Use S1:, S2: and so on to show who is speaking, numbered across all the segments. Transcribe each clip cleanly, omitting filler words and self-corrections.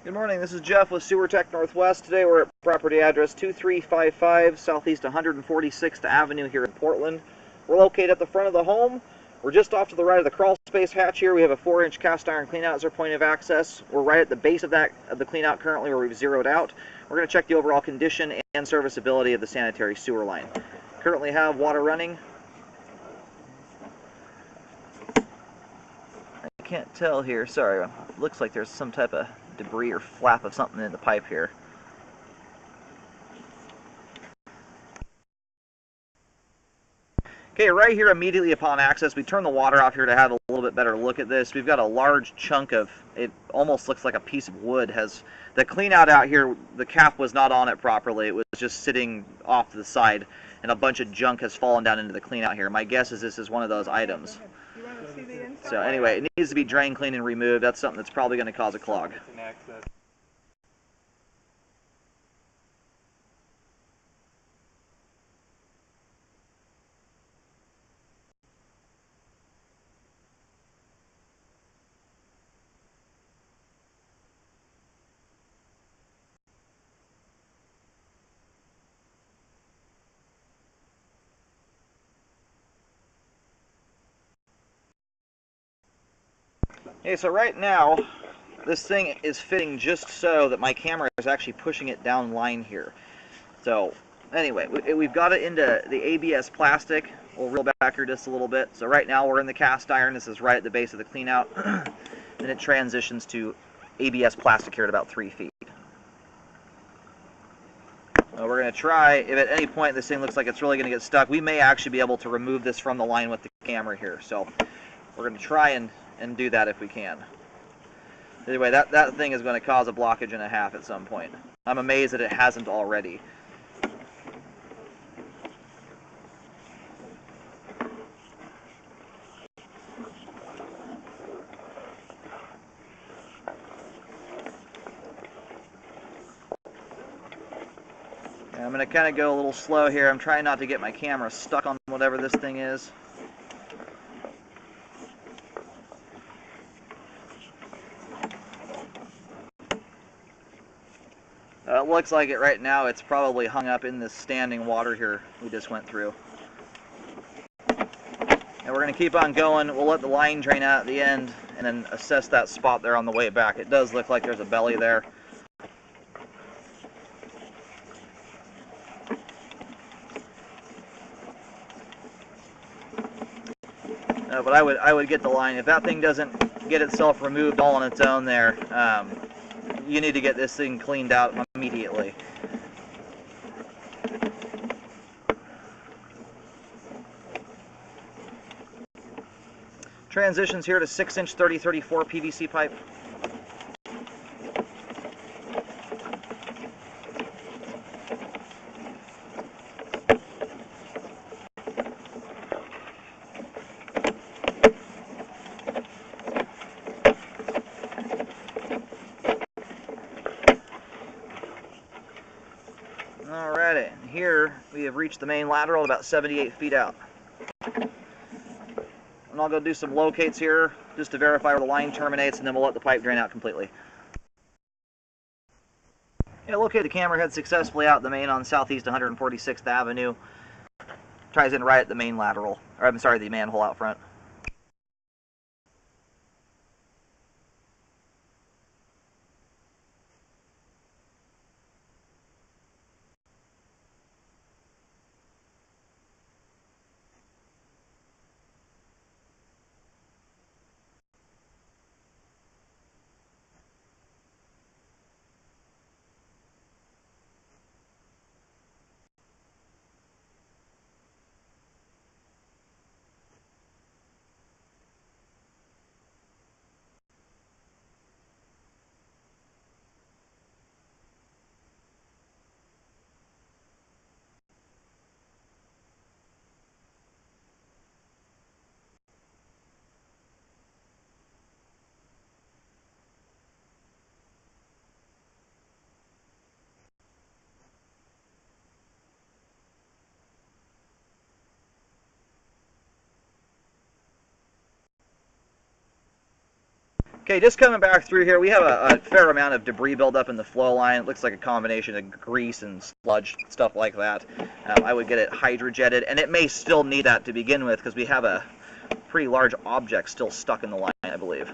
S1: Good morning, this is Jeff with Sewer Tech Northwest. Today we're at property address 2355 Southeast 146th Avenue here in Portland. We're located at the front of the home. We're just off to the right of the crawl space hatch here. We have a 4-inch cast iron cleanout as our point of access. We're right at the base of the cleanout currently where we've zeroed out. We're going to check the overall condition and serviceability of the sanitary sewer line. Currently have water running. I can't tell here, sorry. Looks like there's some type of debris or flap of something in the pipe here. Okay, right here immediately upon access, we turn the water off here to have a little bit better look at this. We've got a large chunk of, it almost looks like a piece of wood. Has the clean out here, the cap was not on it properly. It was just sitting off to the side, and a bunch of junk has fallen down into the clean out here. My guess is this is one of those items. So anyway, it needs to be drain cleaned and removed. That's something that's probably going to cause a clog. Okay, so right now, this thing is fitting just so that my camera is actually pushing it down line here. So anyway, we've got it into the ABS plastic. We'll reel back here just a little bit. So right now we're in the cast iron. This is right at the base of the clean out. Then it transitions to ABS plastic here at about 3 feet. We're going to try, if at any point this thing looks like it's really going to get stuck, we may actually be able to remove this from the line with the camera here. So we're going to try and do that if we can. Anyway, that thing is going to cause a blockage and a half at some point. I'm amazed that it hasn't already. I'm going to kind of go a little slow here. I'm trying not to get my camera stuck on whatever this thing is. It looks like it right now. It's probably hung up in this standing water here we just went through. And we're going to keep on going. We'll let the line drain out at the end and then assess that spot there on the way back. It does look like there's a belly there. But I would get the line. If that thing doesn't get itself removed all on its own there, you need to get this thing cleaned out immediately. Transitions here to 6-inch 3034 PVC pipe. Alrighty, here we have reached the main lateral about 78 feet out. And I'll go do some locates here just to verify where the line terminates, and then we'll let the pipe drain out completely. Yeah, located the camera head successfully out the main on Southeast 146th Avenue. Ties in right at the main lateral, or I'm sorry, the manhole out front. Okay, just coming back through here, we have a fair amount of debris buildup in the flow line. It looks like a combination of grease and sludge, stuff like that. I would get it hydrojetted, and it may still need that to begin with because we have a pretty large object still stuck in the line, I believe.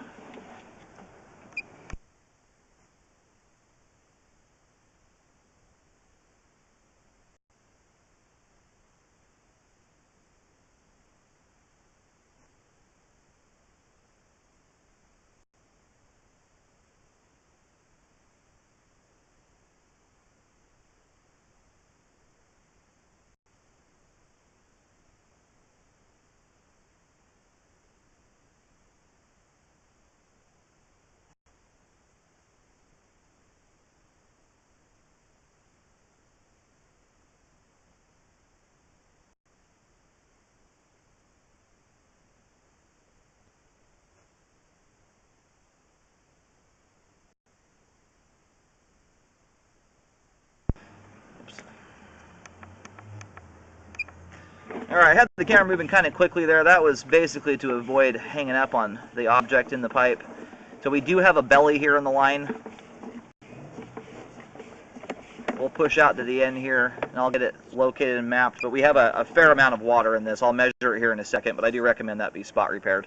S1: Alright, I had the camera moving kind of quickly there. That was basically to avoid hanging up on the object in the pipe. So we do have a belly here in the line. We'll push out to the end here, and I'll get it located and mapped. But we have a fair amount of water in this. I'll measure it here in a second, but I do recommend that be spot repaired.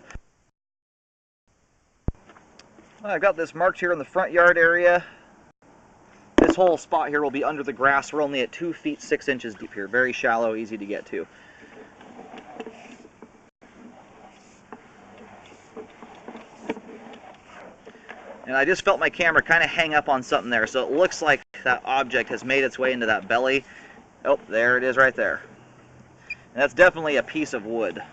S1: I've got this marked here in the front yard area. This whole spot here will be under the grass. We're only at 2 feet 6 inches deep here. Very shallow, easy to get to. And I just felt my camera kind of hang up on something there, so it looks like that object has made its way into that belly. Oh, there it is right there. And that's definitely a piece of wood.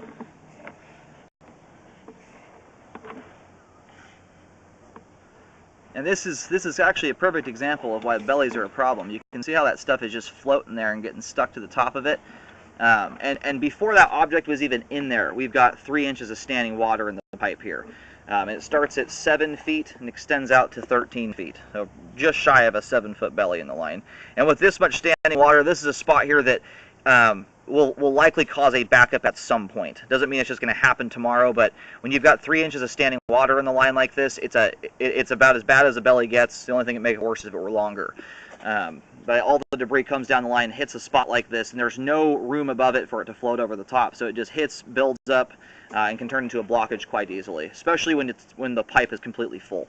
S1: And this is actually a perfect example of why bellies are a problem. You can see how that stuff is just floating there and getting stuck to the top of it. And before that object was even in there, we've got 3 inches of standing water in the pipe here. It starts at 7 feet and extends out to 13 feet, so just shy of a 7-foot belly in the line. And with this much standing water, this is a spot here that will likely cause a backup at some point. Doesn't mean it's just going to happen tomorrow, but when you've got 3 inches of standing water in the line like this, it's about as bad as a belly gets. The only thing that makes it worse is if it were longer. But all the debris comes down the line, hits a spot like this, and there's no room above it for it to float over the top. So it just hits, builds up, and can turn into a blockage quite easily, especially when the pipe is completely full.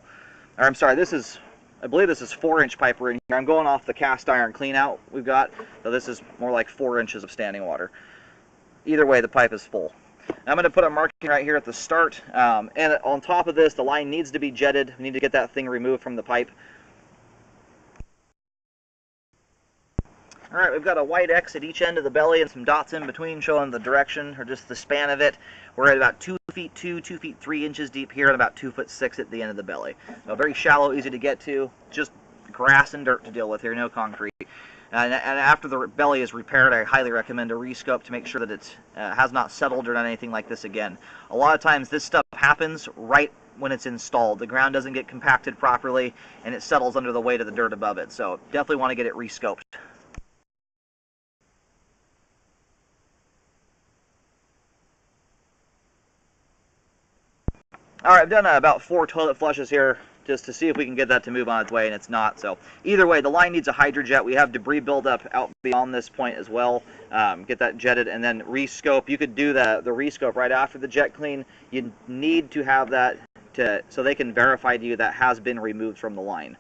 S1: Or I'm sorry, I believe this is 4-inch pipe we're in here. I'm going off the cast iron clean out we've got, so this is more like 4 inches of standing water. Either way, the pipe is full. I'm going to put a marking right here at the start, and on top of this, the line needs to be jetted. We need to get that thing removed from the pipe. Alright, we've got a white X at each end of the belly and some dots in between showing the direction, or just the span of it. We're at about 2 feet 2, 2 feet 3 inches deep here, and about 2 foot 6 at the end of the belly. So very shallow, easy to get to, just grass and dirt to deal with here, no concrete. And after the belly is repaired, I highly recommend a rescope to make sure that it has not settled or done anything like this again. A lot of times this stuff happens right when it's installed. The ground doesn't get compacted properly, and it settles under the weight of the dirt above it. So definitely want to get it rescoped. Alright, I've done about 4 toilet flushes here just to see if we can get that to move on its way, and it's not. So either way, the line needs a hydrojet. We have debris buildup out beyond this point as well. Get that jetted and then rescope. You could do the rescope right after the jet clean. You need to have that so they can verify to you that has been removed from the line.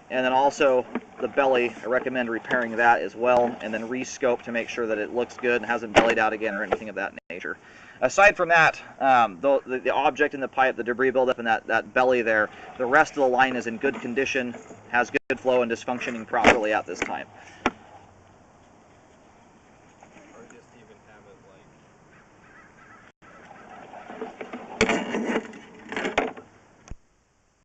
S1: And then also the belly, I recommend repairing that as well, and then rescope to make sure that it looks good and hasn't bellied out again or anything of that nature. Aside from that, the object in the pipe, the debris buildup, and that belly there, the rest of the line is in good condition, has good flow, and is functioning properly at this time.